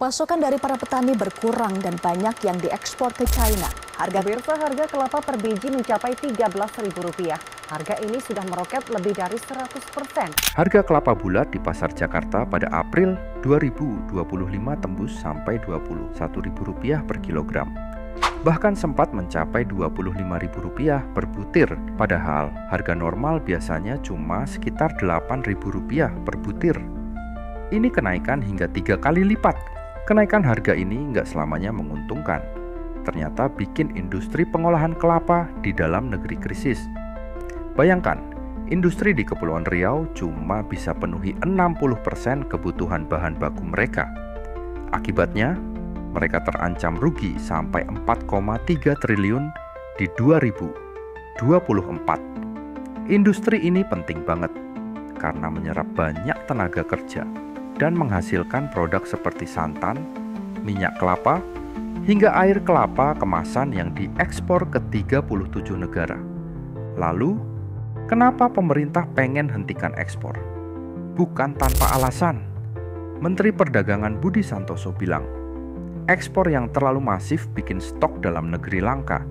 Pasokan dari para petani berkurang dan banyak yang diekspor ke China. Harga kelapa per biji mencapai Rp13.000. Harga ini sudah meroket lebih dari 100%. Harga kelapa bulat di pasar Jakarta pada April 2025 tembus sampai Rp21.000 per kilogram. Bahkan sempat mencapai Rp25.000 per butir, padahal harga normal biasanya cuma sekitar Rp8.000 per butir. Ini kenaikan hingga 3 kali lipat. Kenaikan harga ini nggak selamanya menguntungkan. Ternyata bikin industri pengolahan kelapa di dalam negeri krisis. Bayangkan, industri di Kepulauan Riau cuma bisa penuhi 60% kebutuhan bahan baku mereka. Akibatnya, mereka terancam rugi sampai 4,3 triliun di 2024. Industri ini penting banget karena menyerap banyak tenaga kerja dan menghasilkan produk seperti santan, minyak kelapa, hingga air kelapa kemasan yang diekspor ke 37 negara. Lalu, kenapa pemerintah pengen hentikan ekspor? Bukan tanpa alasan. Menteri Perdagangan Budi Santoso bilang, ekspor yang terlalu masif bikin stok dalam negeri langka,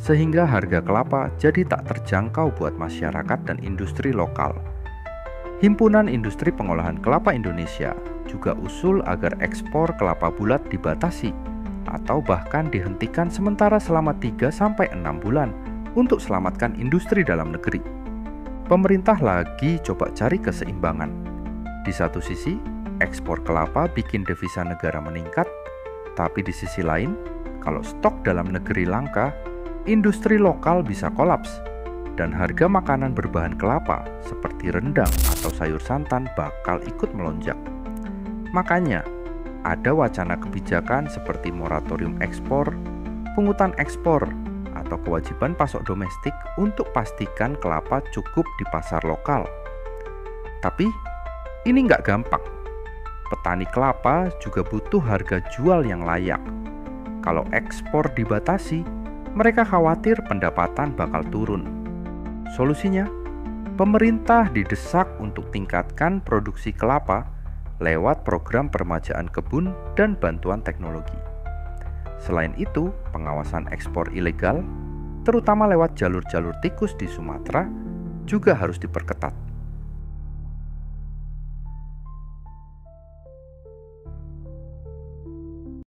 sehingga harga kelapa jadi tak terjangkau buat masyarakat dan industri lokal. Himpunan Industri Pengolahan Kelapa Indonesia juga usul agar ekspor kelapa bulat dibatasi atau bahkan dihentikan sementara selama 3-6 bulan untuk selamatkan industri dalam negeri. Pemerintah lagi coba cari keseimbangan. Di satu sisi, ekspor kelapa bikin devisa negara meningkat, tapi di sisi lain, kalau stok dalam negeri langka, industri lokal bisa kolaps dan harga makanan berbahan kelapa seperti rendang atau sayur santan bakal ikut melonjak. Makanya, ada wacana kebijakan seperti moratorium ekspor, pungutan ekspor, atau kewajiban pasok domestik untuk pastikan kelapa cukup di pasar lokal. Tapi, ini nggak gampang. Petani kelapa juga butuh harga jual yang layak. Kalau ekspor dibatasi, mereka khawatir pendapatan bakal turun. Solusinya, pemerintah didesak untuk tingkatkan produksi kelapa lewat program peremajaan kebun dan bantuan teknologi. Selain itu, pengawasan ekspor ilegal, terutama lewat jalur-jalur tikus di Sumatera, juga harus diperketat.